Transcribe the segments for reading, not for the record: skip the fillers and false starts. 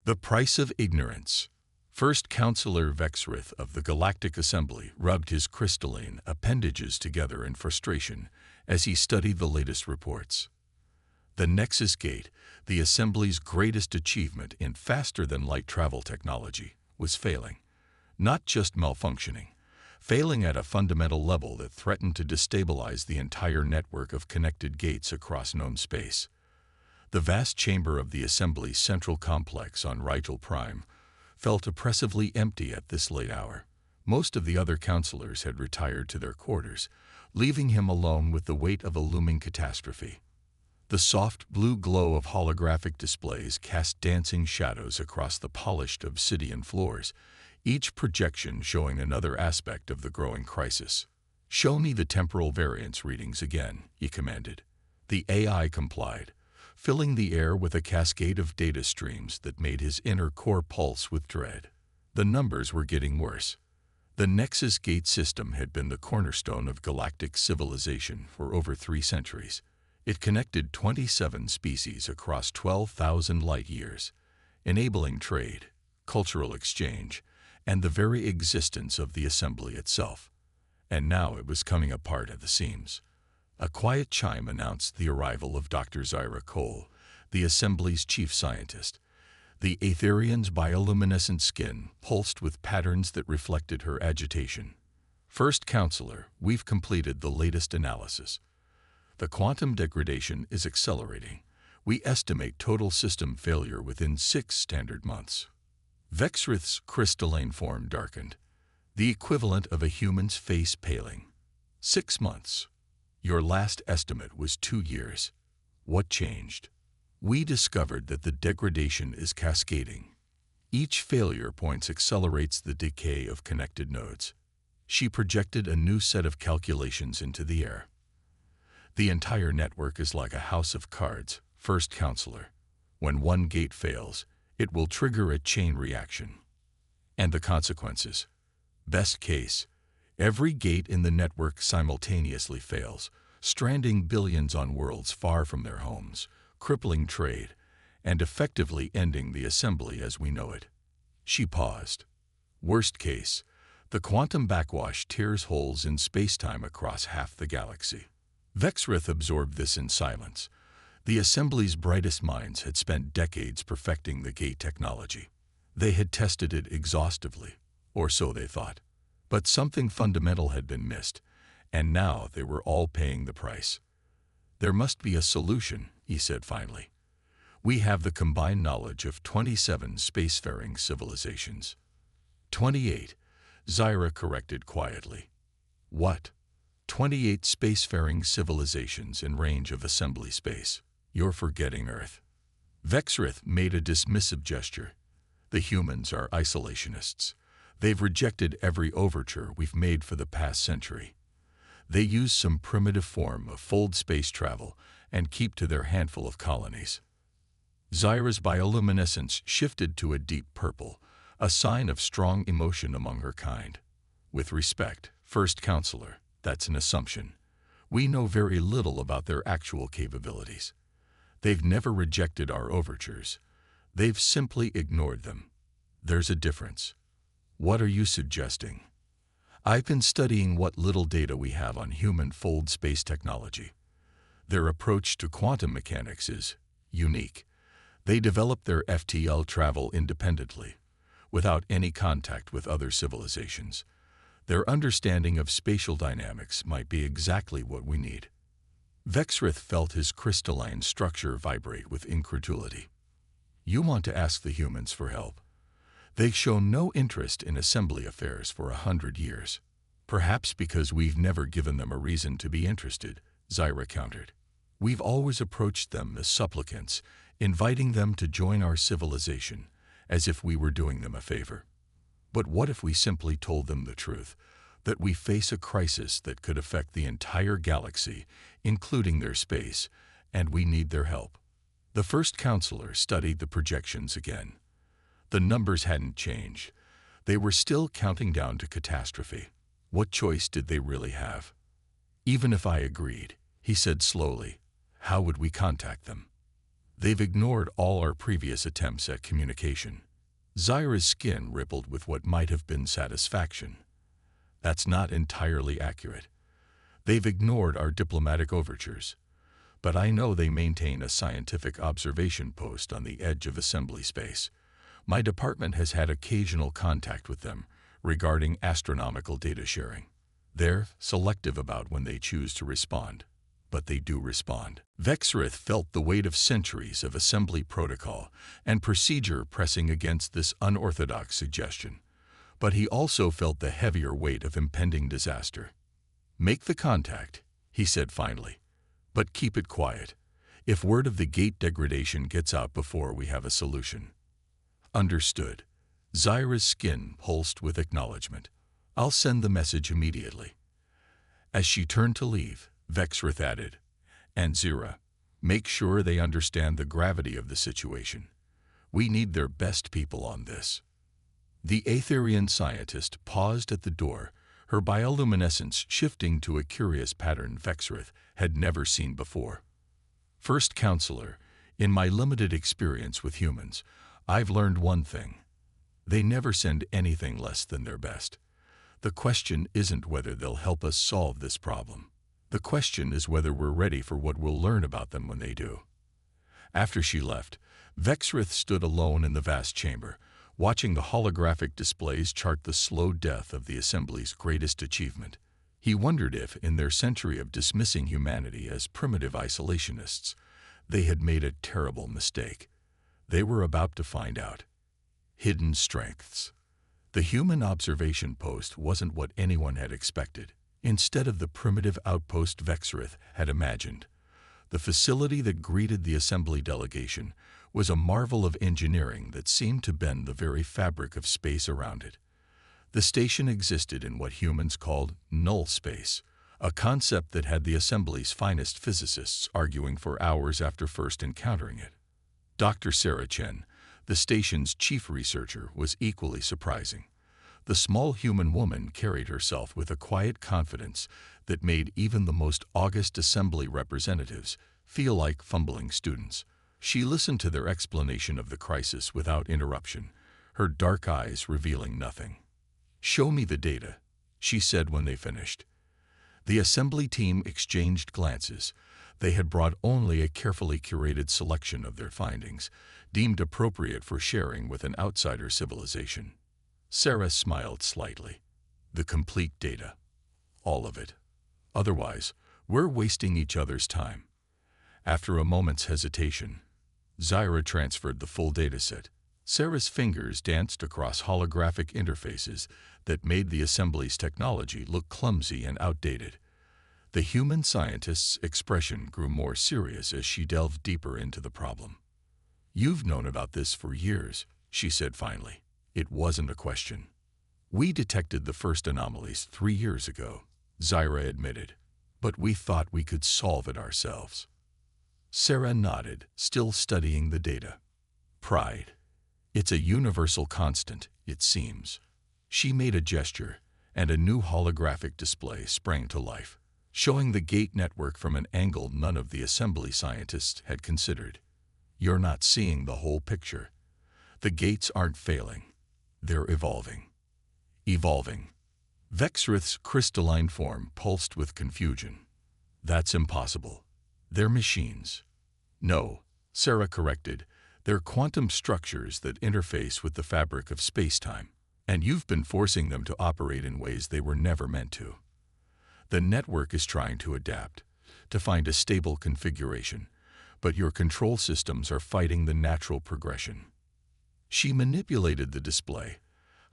The price of ignorance. First Counselor Vexrith of the Galactic Assembly rubbed his crystalline appendages together in frustration as he studied the latest reports. The Nexus Gate, the Assembly's greatest achievement in faster-than-light travel technology, was failing. Not just malfunctioning, failing at a fundamental level that threatened to destabilize the entire network of connected gates across known space. The vast chamber of the Assembly's central complex on Rigel Prime felt oppressively empty at this late hour. Most of the other counselors had retired to their quarters, leaving him alone with the weight of a looming catastrophe. The soft blue glow of holographic displays cast dancing shadows across the polished obsidian floors, each projection showing another aspect of the growing crisis. "Show me the temporal variance readings again," he commanded. The AI complied, filling the air with a cascade of data streams that made his inner core pulse with dread. The numbers were getting worse. The Nexus Gate system had been the cornerstone of galactic civilization for over 3 centuries. It connected 27 species across 12,000 light-years, enabling trade, cultural exchange, and the very existence of the Assembly itself. And now it was coming apart at the seams. A quiet chime announced the arrival of Dr. Zyra Cole, the Assembly's chief scientist. The Aetherian's bioluminescent skin pulsed with patterns that reflected her agitation. "First Counselor, we've completed the latest analysis. The quantum degradation is accelerating. We estimate total system failure within 6 standard months." Vexrith's crystalline form darkened, the equivalent of a human's face paling. 6 months. Your last estimate was 2 years. What changed? "We discovered that the degradation is cascading. Each failure point accelerates the decay of connected nodes." She projected a new set of calculations into the air. "The entire network is like a house of cards, First Counselor. When one gate fails, it will trigger a chain reaction. And the consequences? Best case, every gate in the network simultaneously fails, stranding billions on worlds far from their homes, crippling trade, and effectively ending the Assembly as we know it." She paused. "Worst case, the quantum backwash tears holes in space-time across half the galaxy." Vexrith absorbed this in silence. The Assembly's brightest minds had spent decades perfecting the gate technology. They had tested it exhaustively, or so they thought. But something fundamental had been missed, and now they were all paying the price. "There must be a solution," he said finally. "We have the combined knowledge of 27 spacefaring civilizations." 28, Zyra corrected quietly. "What?" 28 spacefaring civilizations in range of Assembly space. You're forgetting Earth." Vexrith made a dismissive gesture. "The humans are isolationists. They've rejected every overture we've made for the past century. They use some primitive form of fold space travel and keep to their handful of colonies." Zyra's bioluminescence shifted to a deep purple, a sign of strong emotion among her kind. "With respect, First Counselor, that's an assumption. We know very little about their actual capabilities. They've never rejected our overtures. They've simply ignored them. There's a difference." "What are you suggesting?" "I've been studying what little data we have on human fold space technology. Their approach to quantum mechanics is unique. They develop their FTL travel independently, without any contact with other civilizations. Their understanding of spatial dynamics might be exactly what we need." Vexrith felt his crystalline structure vibrate with incredulity. "You want to ask the humans for help? They've shown no interest in Assembly affairs for 100 years. Perhaps because we've never given them a reason to be interested," Zyra countered. "We've always approached them as supplicants, inviting them to join our civilization, as if we were doing them a favor. But what if we simply told them the truth, that we face a crisis that could affect the entire galaxy, including their space, and we need their help?" The First Counselor studied the projections again. The numbers hadn't changed. They were still counting down to catastrophe. What choice did they really have? "Even if I agreed," he said slowly, "how would we contact them?" They've ignored all our previous attempts at communication. Zyra's skin rippled with what might have been satisfaction. That's not entirely accurate. They've ignored our diplomatic overtures. But I know they maintain a scientific observation post on the edge of assembly space. My department has had occasional contact with them regarding astronomical data sharing. They're selective about when they choose to respond, but they do respond. Vexrith felt the weight of centuries of assembly protocol and procedure pressing against this unorthodox suggestion, but he also felt the heavier weight of impending disaster. "Make the contact," he said finally, "but keep it quiet, if word of the gate degradation gets out before we have a solution." "Understood." Zyra's skin pulsed with acknowledgement. "I'll send the message immediately." As she turned to leave, Vexrith added, "And Zyra, make sure they understand the gravity of the situation. We need their best people on this." The Aetherian scientist paused at the door, her bioluminescence shifting to a curious pattern Vexrith had never seen before. "First Counselor, in my limited experience with humans, I've learned one thing. They never send anything less than their best. The question isn't whether they'll help us solve this problem. The question is whether we're ready for what we'll learn about them when they do." After she left, Vexrith stood alone in the vast chamber, watching the holographic displays chart the slow death of the Assembly's greatest achievement. He wondered if, in their century of dismissing humanity as primitive isolationists, they had made a terrible mistake. They were about to find out. Hidden strengths. The human observation post wasn't what anyone had expected. Instead of the primitive outpost Vexrith had imagined, the facility that greeted the Assembly delegation was a marvel of engineering that seemed to bend the very fabric of space around it. The station existed in what humans called null space, a concept that had the Assembly's finest physicists arguing for hours after first encountering it. Dr. Sarah Chen, the station's chief researcher, was equally surprising. The small human woman carried herself with a quiet confidence that made even the most august Assembly representatives feel like fumbling students. She listened to their explanation of the crisis without interruption, her dark eyes revealing nothing. "Show me the data," she said when they finished. The Assembly team exchanged glances. They had brought only a carefully curated selection of their findings, deemed appropriate for sharing with an outsider civilization. Sarah smiled slightly. "The complete data. All of it. Otherwise, we're wasting each other's time." After a moment's hesitation, Zyra transferred the full dataset. Sarah's fingers danced across holographic interfaces that made the Assembly's technology look clumsy and outdated. The human scientist's expression grew more serious as she delved deeper into the problem. "You've known about this for years," she said finally. It wasn't a question. "We detected the first anomalies 3 years ago," Zyra admitted, "but we thought we could solve it ourselves." Sarah nodded, still studying the data. "Pride. It's a universal constant, it seems." She made a gesture, and a new holographic display sprang to life, showing the gate network from an angle none of the Assembly scientists had considered. "You're not seeing the whole picture. The gates aren't failing. They're evolving." Evolving. Vexrith's crystalline form pulsed with confusion. "That's impossible. They're machines." "No," Sarah corrected, "they're quantum structures that interface with the fabric of space-time, and you've been forcing them to operate in ways they were never meant to. The network is trying to adapt, to find a stable configuration, but your control systems are fighting the natural progression." She manipulated the display,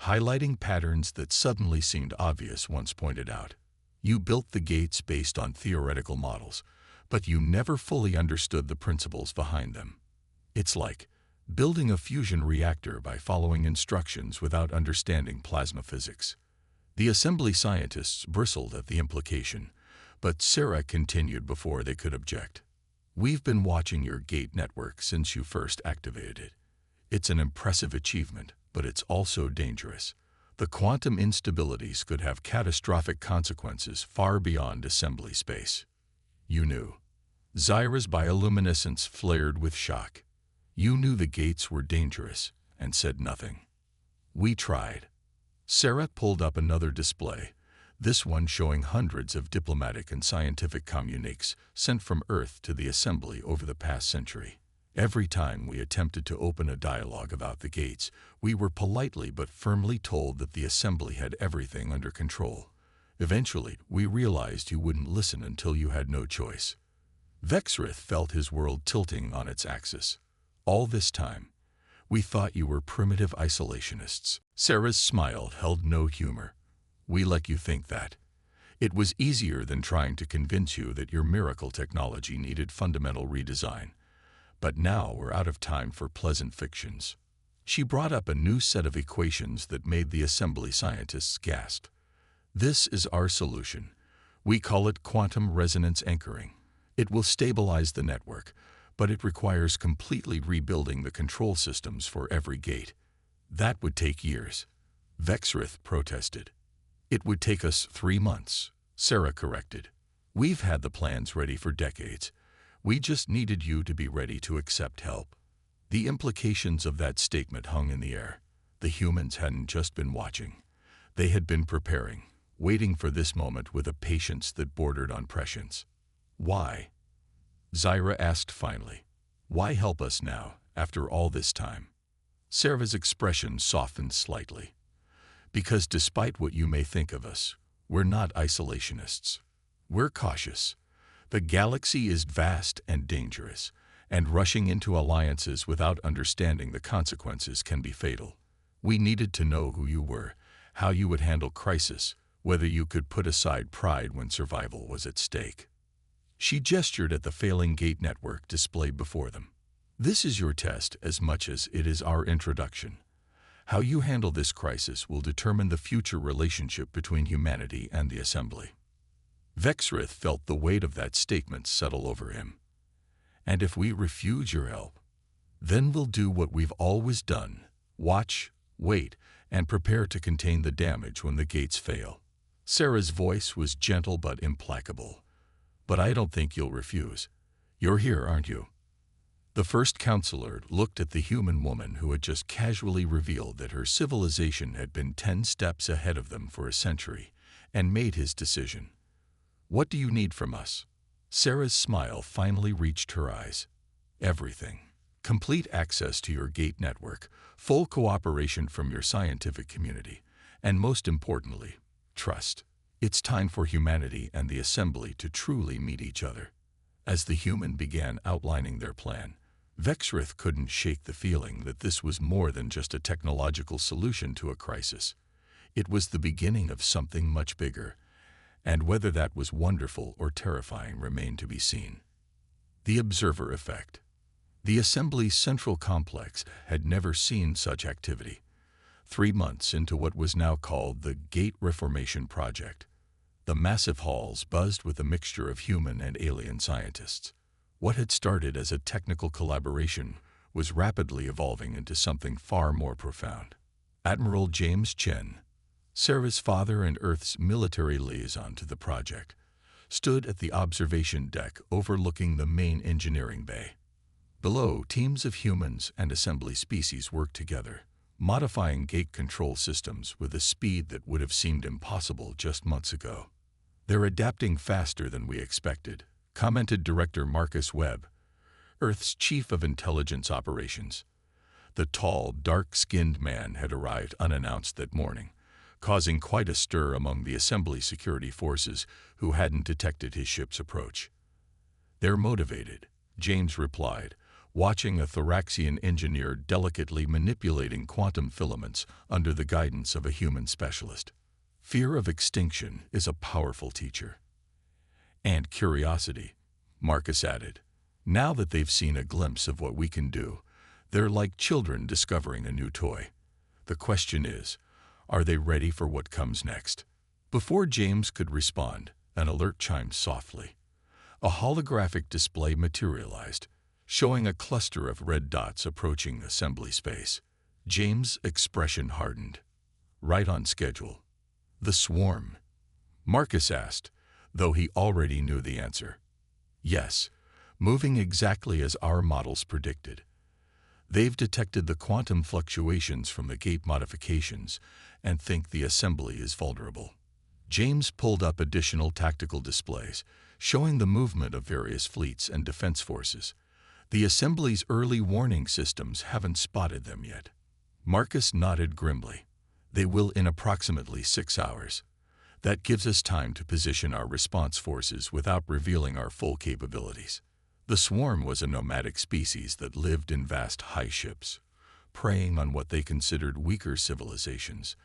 highlighting patterns that suddenly seemed obvious once pointed out. "You built the gates based on theoretical models, but you never fully understood the principles behind them. It's like building a fusion reactor by following instructions without understanding plasma physics." The Assembly scientists bristled at the implication, but Sarah continued before they could object. "We've been watching your gate network since you first activated it. It's an impressive achievement, but it's also dangerous. The quantum instabilities could have catastrophic consequences far beyond Assembly space." "You knew." Zyra's bioluminescence flared with shock. "You knew the gates were dangerous and said nothing." "We tried." Sarah pulled up another display, this one showing hundreds of diplomatic and scientific communiques sent from Earth to the Assembly over the past century. Every time we attempted to open a dialogue about the gates, we were politely but firmly told that the Assembly had everything under control. Eventually, we realized you wouldn't listen until you had no choice. Vexrith felt his world tilting on its axis. "All this time, we thought you were primitive isolationists." Sarah's smile held no humor. "We let you think that. It was easier than trying to convince you that your miracle technology needed fundamental redesign. But now we're out of time for pleasant fictions." She brought up a new set of equations that made the Assembly scientists gasp. "This is our solution. We call it quantum resonance anchoring. It will stabilize the network, but it requires completely rebuilding the control systems for every gate." "That would take years," Vexrith protested. "It would take us 3 months, Sarah corrected. "We've had the plans ready for decades. We just needed you to be ready to accept help." The implications of that statement hung in the air. The humans hadn't just been watching. They had been preparing, waiting for this moment with a patience that bordered on prescience. "Why?" Zyra asked finally. "Why help us now, after all this time?" Sarah's expression softened slightly. "Because despite what you may think of us, we're not isolationists. We're cautious. The galaxy is vast and dangerous, and rushing into alliances without understanding the consequences can be fatal. We needed to know who you were, how you would handle crisis, whether you could put aside pride when survival was at stake." She gestured at the failing gate network displayed before them. "This is your test as much as it is our introduction. How you handle this crisis will determine the future relationship between humanity and the Assembly." Vexrith felt the weight of that statement settle over him. "And if we refuse your help, then we'll do what we've always done: watch, wait, and prepare to contain the damage when the gates fail." Sarah's voice was gentle but implacable. "But I don't think you'll refuse. You're here, aren't you?" The first counselor looked at the human woman who had just casually revealed that her civilization had been 10 steps ahead of them for a century, and made his decision. "What do you need from us?" Sarah's smile finally reached her eyes. "Everything. Complete access to your gate network, full cooperation from your scientific community, and most importantly, trust. It's time for humanity and the Assembly to truly meet each other." As the human began outlining their plan, Vexrith couldn't shake the feeling that this was more than just a technological solution to a crisis. It was the beginning of something much bigger, and whether that was wonderful or terrifying remained to be seen. The observer effect. The Assembly's central complex had never seen such activity. 3 months into what was now called the Gate Reformation Project, the massive halls buzzed with a mixture of human and alien scientists. What had started as a technical collaboration was rapidly evolving into something far more profound. Admiral James Chen, Sarah's father and Earth's military liaison to the project, stood at the observation deck overlooking the main engineering bay. Below, teams of humans and Assembly species worked together, modifying gate control systems with a speed that would have seemed impossible just months ago. "They're adapting faster than we expected," commented Director Marcus Webb, Earth's Chief of Intelligence Operations. The tall, dark-skinned man had arrived unannounced that morning, causing quite a stir among the Assembly security forces who hadn't detected his ship's approach. "They're motivated," James replied, watching a Thoraxian engineer delicately manipulating quantum filaments under the guidance of a human specialist. "Fear of extinction is a powerful teacher." "And curiosity," Marcus added. "Now that they've seen a glimpse of what we can do, they're like children discovering a new toy. The question is, are they ready for what comes next?" Before James could respond, an alert chimed softly. A holographic display materialized, showing a cluster of red dots approaching Assembly space. James' expression hardened. "Right on schedule." "The swarm?" Marcus asked, though he already knew the answer. "Yes, moving exactly as our models predicted. They've detected the quantum fluctuations from the gate modifications and think the assembly is vulnerable. James pulled up additional tactical displays, showing the movement of various fleets and defense forces. The assembly's early warning systems haven't spotted them yet. Marcus nodded grimly. They will in approximately 6 hours. That gives us time to position our response forces without revealing our full capabilities. The swarm was a nomadic species that lived in vast high ships, preying on what they considered weaker civilizations.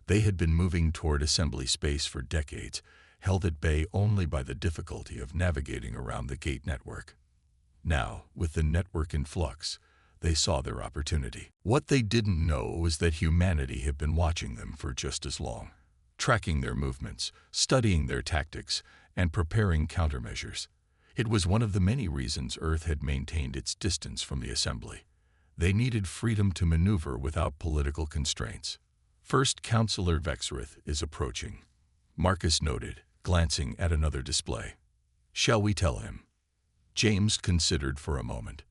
They had been moving toward assembly space for decades, held at bay only by the difficulty of navigating around the gate network. Now, with the network in flux, they saw their opportunity. What they didn't know was that humanity had been watching them for just as long, tracking their movements, studying their tactics, and preparing countermeasures. It was one of the many reasons Earth had maintained its distance from the assembly. They needed freedom to maneuver without political constraints. First Counselor Vexrith is approaching, Marcus noted, glancing at another display. Shall we tell him? James considered for a moment.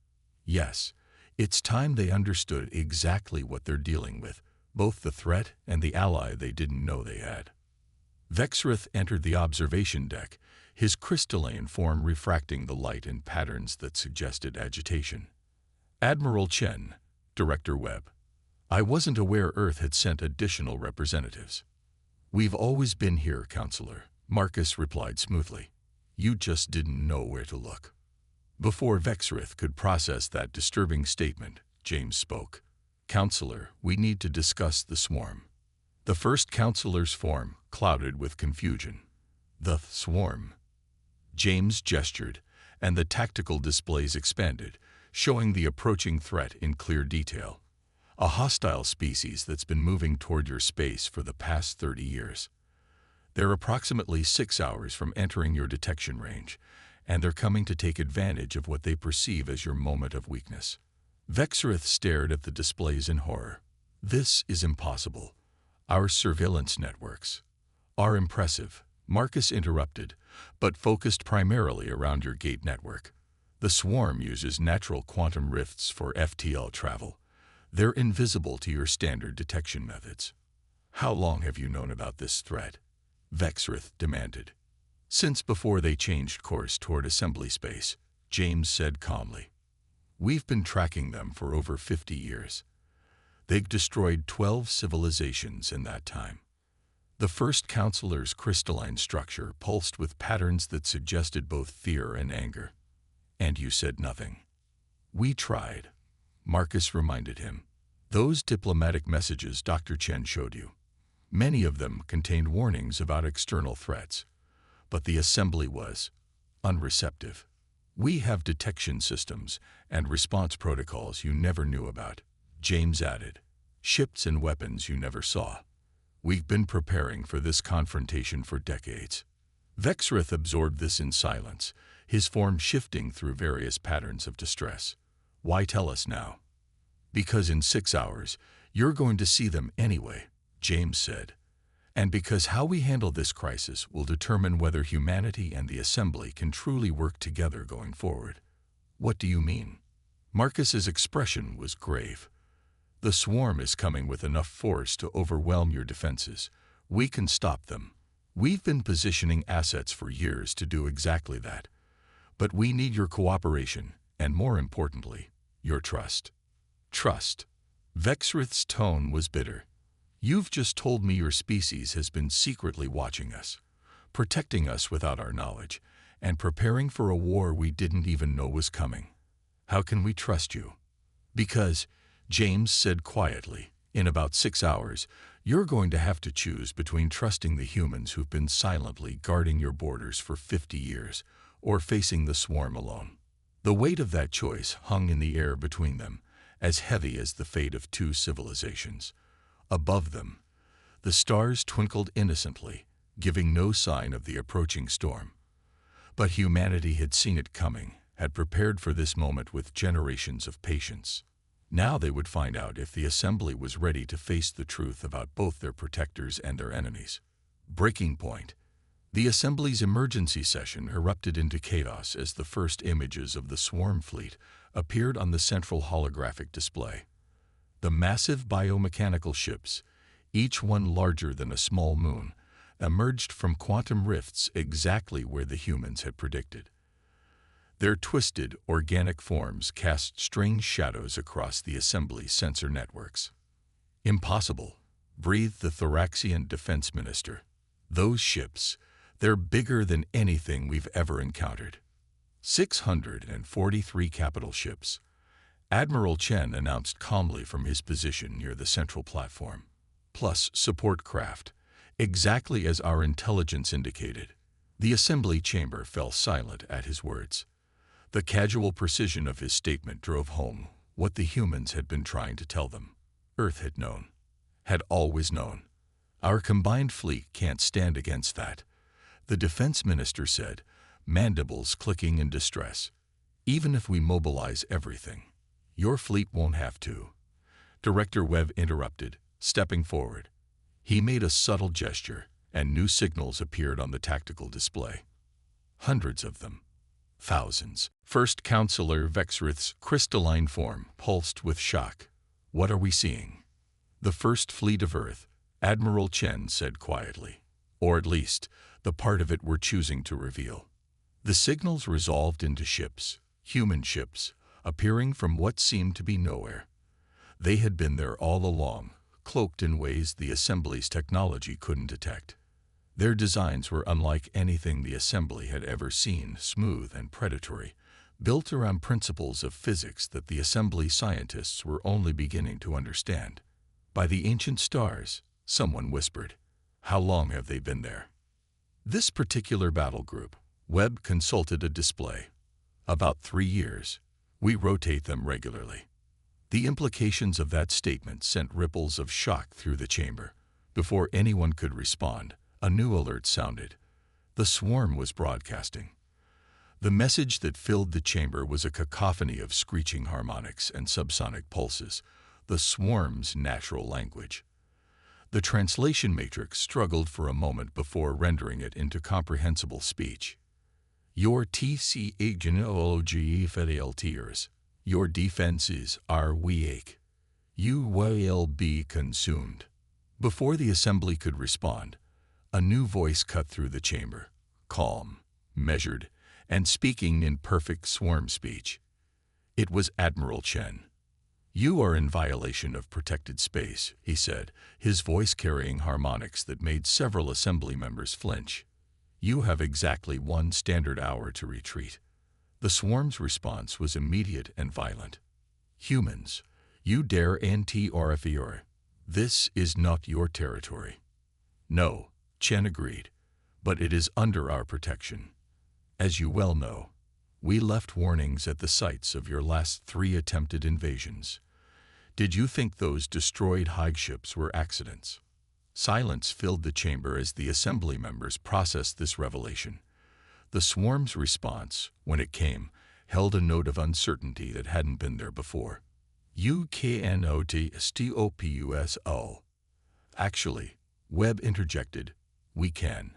Yes, it's time they understood exactly what they're dealing with, both the threat and the ally they didn't know they had. Vexrith entered the observation deck, his crystalline form refracting the light in patterns that suggested agitation. Admiral Chen, Director Webb. I wasn't aware Earth had sent additional representatives. We've always been here, Counselor, Marcus replied smoothly. You just didn't know where to look. Before Vexrith could process that disturbing statement, James spoke. Counselor, we need to discuss the swarm. The first counselor's form clouded with confusion. The swarm. James gestured, and the tactical displays expanded, showing the approaching threat in clear detail. A hostile species that's been moving toward your space for the past 30 years. They're approximately 6 hours from entering your detection range, and they're coming to take advantage of what they perceive as your moment of weakness. Vexrith stared at the displays in horror. This is impossible. Our surveillance networks are impressive, Marcus interrupted, but focused primarily around your gate network. The swarm uses natural quantum rifts for FTL travel. They're invisible to your standard detection methods. How long have you known about this threat? Vexrith demanded. Since before they changed course toward assembly space, James said calmly. We've been tracking them for over 50 years. They've destroyed 12 civilizations in that time. The first counselor's crystalline structure pulsed with patterns that suggested both fear and anger. And you said nothing. We tried, Marcus reminded him. Those diplomatic messages Dr. Chen showed you. Many of them contained warnings about external threats, but the assembly was unreceptive. We have detection systems and response protocols you never knew about, James added. Ships and weapons you never saw. We've been preparing for this confrontation for decades. Vexrith absorbed this in silence, his form shifting through various patterns of distress. Why tell us now? Because in 6 hours, you're going to see them anyway, James said. And because how we handle this crisis will determine whether humanity and the assembly can truly work together going forward. What do you mean? Marcus's expression was grave. The swarm is coming with enough force to overwhelm your defenses. We can stop them. We've been positioning assets for years to do exactly that. But we need your cooperation, and more importantly, your trust. Trust. Vexrith's tone was bitter. You've just told me your species has been secretly watching us, protecting us without our knowledge, and preparing for a war we didn't even know was coming. How can we trust you? Because, James said quietly, in about 6 hours, you're going to have to choose between trusting the humans who've been silently guarding your borders for 50 years or facing the swarm alone. The weight of that choice hung in the air between them, as heavy as the fate of 2 civilizations. Above them, the stars twinkled innocently, giving no sign of the approaching storm. But humanity had seen it coming, had prepared for this moment with generations of patience. Now they would find out if the assembly was ready to face the truth about both their protectors and their enemies. Breaking point. The Assembly's emergency session erupted into chaos as the first images of the swarm fleet appeared on the central holographic display. The massive biomechanical ships, each one larger than a small moon, emerged from quantum rifts exactly where the humans had predicted. Their twisted, organic forms cast strange shadows across the Assembly's sensor networks. "Impossible," breathed the Thoraxian defense minister. "Those ships, they're bigger than anything we've ever encountered." 643 capital ships, Admiral Chen announced calmly from his position near the central platform, plus support craft, exactly as our intelligence indicated. The Assembly chamber fell silent at his words. The casual precision of his statement drove home what the humans had been trying to tell them. Earth had known, had always known. "Our combined fleet can't stand against that," the defense minister said, mandibles clicking in distress. "Even if we mobilize everything, your fleet won't have to." Director Webb interrupted, stepping forward. He made a subtle gesture, and new signals appeared on the tactical display. Hundreds of them. Thousands. First Counselor Vexrith's crystalline form pulsed with shock. "What are we seeing?" "The first fleet of Earth," Admiral Chen said quietly. "Or at least, the part of it we're choosing to reveal." The signals resolved into ships, human ships, appearing from what seemed to be nowhere. They had been there all along, cloaked in ways the Assembly's technology couldn't detect. Their designs were unlike anything the Assembly had ever seen, smooth and predatory, built around principles of physics that the Assembly scientists were only beginning to understand. "By the ancient stars," someone whispered. "How long have they been there?" This particular battle group, Webb consulted a display. "About 3 years. We rotate them regularly." The implications of that statement sent ripples of shock through the chamber. Before anyone could respond, a new alert sounded. The swarm was broadcasting. The message that filled the chamber was a cacophony of screeching harmonics and subsonic pulses, the swarm's natural language. The translation matrix struggled for a moment before rendering it into comprehensible speech. "Your TCA genealogy fideltiers. Your defenses are weak. You will be consumed." Before the Assembly could respond, a new voice cut through the chamber, calm, measured, and speaking in perfect swarm speech. It was Admiral Chen. "You are in violation of protected space," he said, his voice carrying harmonics that made several Assembly members flinch. "You have exactly 1 standard hour to retreat." The swarm's response was immediate and violent. "Humans, you dare anti-RFER. This is not your territory." "No," Chen agreed, "but it is under our protection. As you well know, we left warnings at the sites of your last 3 attempted invasions. Did you think those destroyed Hive ships were accidents?" Silence filled the chamber as the Assembly members processed this revelation. The swarm's response, when it came, held a note of uncertainty that hadn't been there before. "You cannot stop. Actually," Webb interjected, "we can."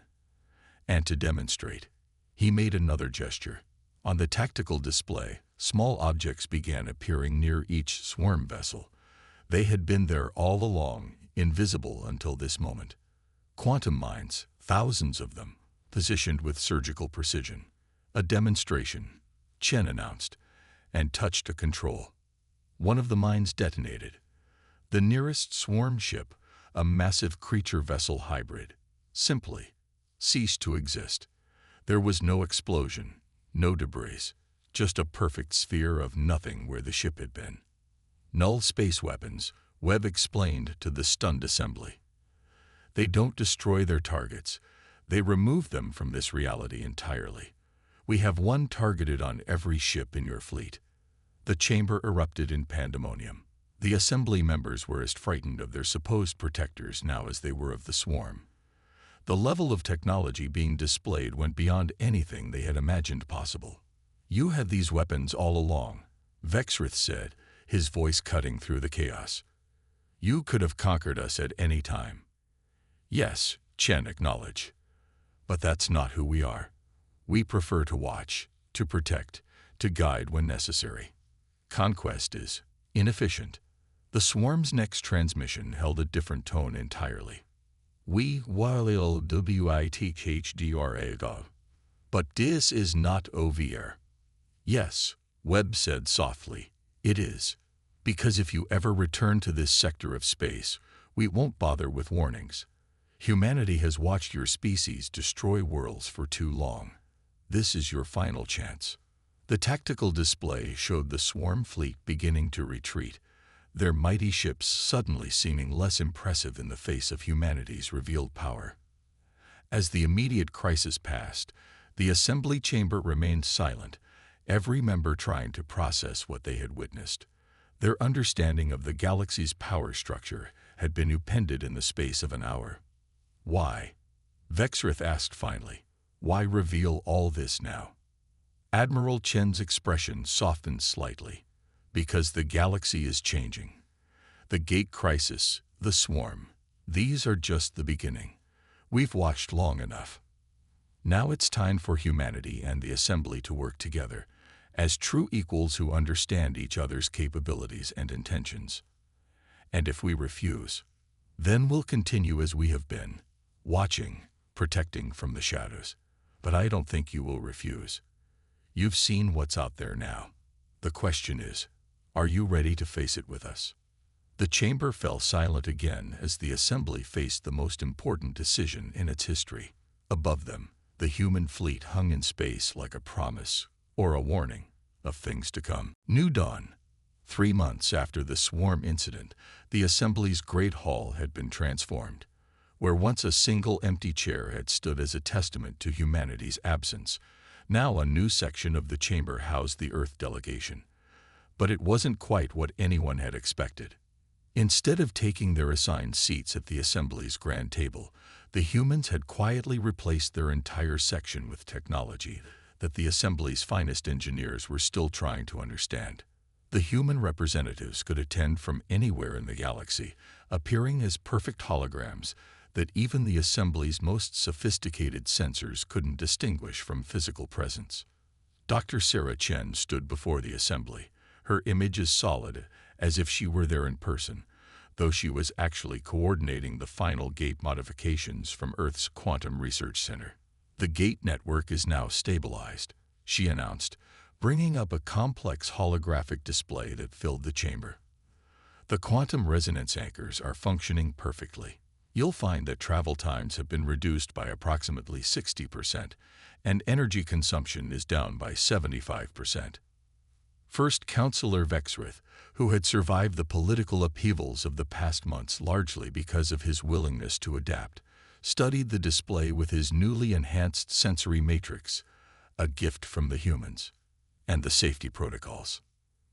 And to demonstrate, he made another gesture. On the tactical display, small objects began appearing near each swarm vessel. They had been there all along, invisible until this moment. Quantum mines, thousands of them, positioned with surgical precision. "A demonstration," Chen announced, and touched a control. One of the mines detonated. The nearest swarm ship, a massive creature vessel hybrid, simply ceased to exist. There was no explosion, no debris, just a perfect sphere of nothing where the ship had been. "Null space weapons," Webb explained to the stunned Assembly. "They don't destroy their targets. They remove them from this reality entirely. We have one targeted on every ship in your fleet." The chamber erupted in pandemonium. The Assembly members were as frightened of their supposed protectors now as they were of the swarm. The level of technology being displayed went beyond anything they had imagined possible. "You had these weapons all along," Vexrith said, his voice cutting through the chaos. "You could have conquered us at any time." "Yes," Chen acknowledged. But that's not who we are. We prefer to watch, to protect, to guide when necessary. Conquest is inefficient. The swarm's next transmission held a different tone entirely. We will WITHDRA. But this is not over. Yes, Webb said softly, it is. Because if you ever return to this sector of space, we won't bother with warnings. Humanity has watched your species destroy worlds for too long. This is your final chance. The tactical display showed the swarm fleet beginning to retreat, their mighty ships suddenly seeming less impressive in the face of humanity's revealed power. As the immediate crisis passed, the assembly chamber remained silent, every member trying to process what they had witnessed. Their understanding of the galaxy's power structure had been upended in the space of an hour. Why? Vexrith asked finally. Why reveal all this now? Admiral Chen's expression softened slightly. Because the galaxy is changing. The gate crisis, the swarm, these are just the beginning. We've watched long enough. Now it's time for humanity and the assembly to work together, as true equals who understand each other's capabilities and intentions. And if we refuse, then we'll continue as we have been, watching, protecting from the shadows. But I don't think you will refuse. You've seen what's out there now. The question is, are you ready to face it with us? The chamber fell silent again as the assembly faced the most important decision in its history. Above them, the human fleet hung in space like a promise, or a warning, of things to come. New dawn. 3 months after the swarm incident, the assembly's great hall had been transformed. Where once a single empty chair had stood as a testament to humanity's absence, now a new section of the chamber housed the Earth delegation. But it wasn't quite what anyone had expected. Instead of taking their assigned seats at the assembly's grand table, the humans had quietly replaced their entire section with technology that the assembly's finest engineers were still trying to understand. The human representatives could attend from anywhere in the galaxy, appearing as perfect holograms that even the assembly's most sophisticated sensors couldn't distinguish from physical presence. Dr. Sarah Chen stood before the assembly, her image as solid as if she were there in person, though she was actually coordinating the final gate modifications from Earth's Quantum Research Center. The gate network is now stabilized, she announced, bringing up a complex holographic display that filled the chamber. The quantum resonance anchors are functioning perfectly. You'll find that travel times have been reduced by approximately 60%, and energy consumption is down by 75%. First Counselor Vexrith, who had survived the political upheavals of the past months largely because of his willingness to adapt, studied the display with his newly enhanced sensory matrix, a gift from the humans, and the safety protocols.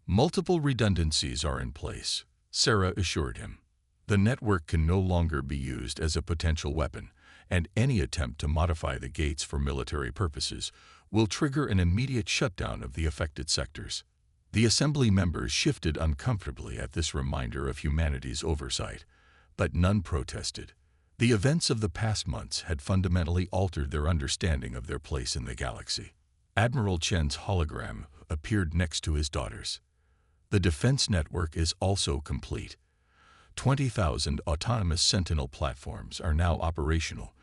Multiple redundancies are in place, Sarah assured him. The network can no longer be used as a potential weapon, and any attempt to modify the gates for military purposes will trigger an immediate shutdown of the affected sectors. The assembly members shifted uncomfortably at this reminder of humanity's oversight, but none protested. The events of the past months had fundamentally altered their understanding of their place in the galaxy. Admiral Chen's hologram appeared next to his daughters. The defense network is also complete. 20,000 autonomous Sentinel platforms are now operational,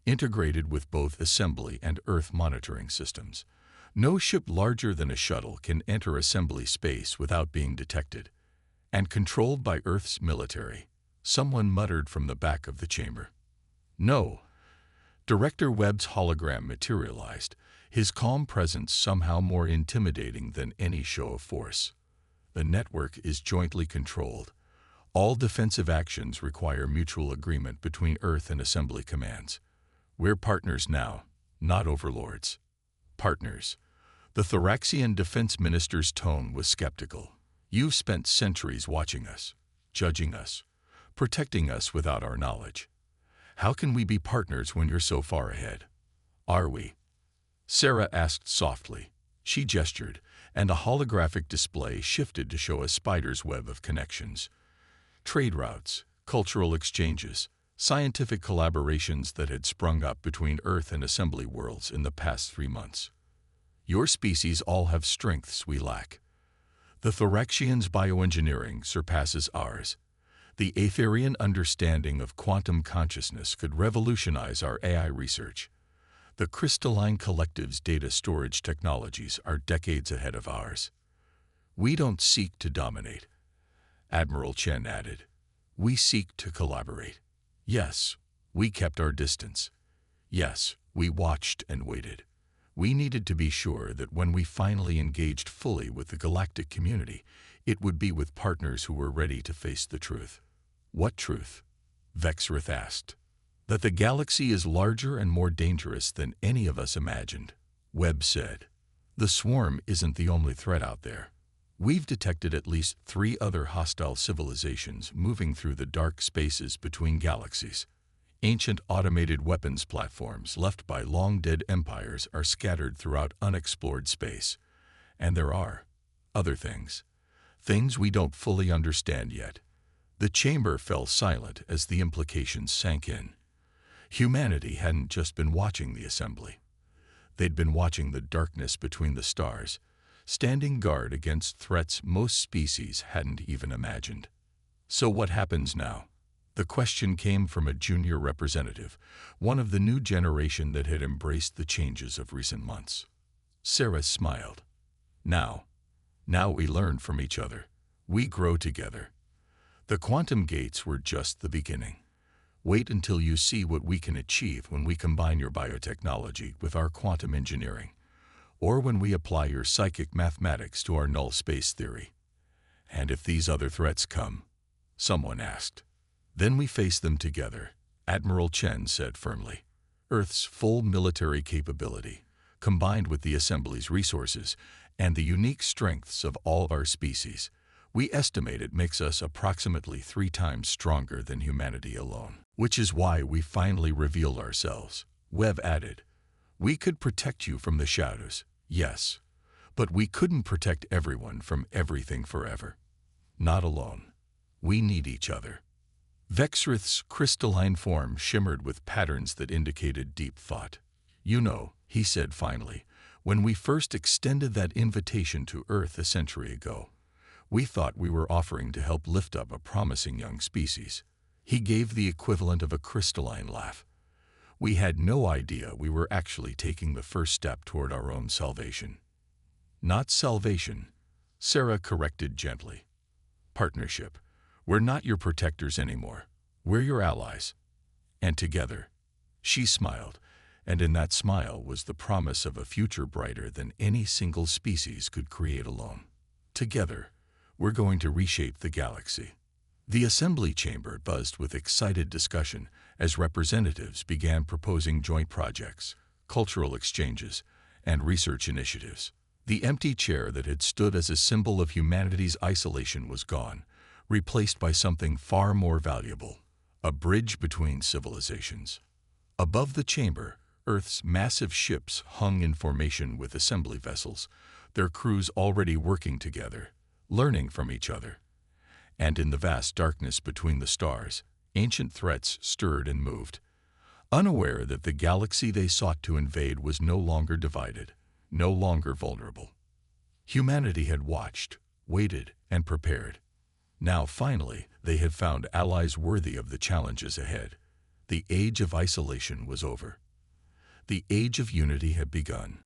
integrated with both assembly and Earth monitoring systems. No ship larger than a shuttle can enter assembly space without being detected, and controlled by Earth's military, someone muttered from the back of the chamber. No. Director Webb's hologram materialized, his calm presence somehow more intimidating than any show of force. The network is jointly controlled. All defensive actions require mutual agreement between Earth and Assembly commands. We're partners now, not overlords. Partners. The Thoraxian defense minister's tone was skeptical. You've spent centuries watching us, judging us, protecting us without our knowledge. How can we be partners when you're so far ahead? Are we? Sarah asked softly. She gestured, and a holographic display shifted to show a spider's web of connections. Trade routes, cultural exchanges, scientific collaborations that had sprung up between Earth and assembly worlds in the past 3 months. Your species all have strengths we lack. The Thoraxians' bioengineering surpasses ours. The Aetherian understanding of quantum consciousness could revolutionize our AI research. The crystalline collective's data storage technologies are decades ahead of ours. We don't seek to dominate, Admiral Chen added. We seek to collaborate. Yes, we kept our distance. Yes, we watched and waited. We needed to be sure that when we finally engaged fully with the galactic community, it would be with partners who were ready to face the truth. What truth? Vexrith asked. That the galaxy is larger and more dangerous than any of us imagined, Webb said. The swarm isn't the only threat out there. We've detected at least 3 other hostile civilizations moving through the dark spaces between galaxies. Ancient automated weapons platforms left by long-dead empires are scattered throughout unexplored space. And there are other things. Things we don't fully understand yet. The chamber fell silent as the implications sank in. Humanity hadn't just been watching the assembly. They'd been watching the darkness between the stars, standing guard against threats most species hadn't even imagined. So what happens now? The question came from a junior representative, one of the new generation that had embraced the changes of recent months. Sarah smiled. Now we learn from each other. We grow together. The quantum gates were just the beginning. Wait until you see what we can achieve when we combine your biotechnology with our quantum engineering, or when we apply your psychic mathematics to our null space theory. And if these other threats come, someone asked, then we face them together, Admiral Chen said firmly. Earth's full military capability, combined with the Assembly's resources and the unique strengths of all of our species, we estimate it makes us approximately 3 times stronger than humanity alone. Which is why we finally revealed ourselves, Webb added. We could protect you from the shadows, yes, but we couldn't protect everyone from everything forever. Not alone. We need each other. Vexrith's crystalline form shimmered with patterns that indicated deep thought. You know, he said finally, when we first extended that invitation to Earth a century ago, we thought we were offering to help lift up a promising young species. He gave the equivalent of a crystalline laugh. We had no idea we were actually taking the first step toward our own salvation. Not salvation, Sarah corrected gently. Partnership. We're not your protectors anymore. We're your allies. And together, she smiled, and in that smile was the promise of a future brighter than any single species could create alone. Together, we're going to reshape the galaxy. The assembly chamber buzzed with excited discussion as representatives began proposing joint projects, cultural exchanges, and research initiatives. The empty chair that had stood as a symbol of humanity's isolation was gone, replaced by something far more valuable, a bridge between civilizations. Above the chamber, Earth's massive ships hung in formation with assembly vessels, their crews already working together, learning from each other. And in the vast darkness between the stars, ancient threats stirred and moved, unaware that the galaxy they sought to invade was no longer divided, no longer vulnerable. Humanity had watched, waited, and prepared. Now, finally, they had found allies worthy of the challenges ahead. The age of isolation was over. The age of unity had begun.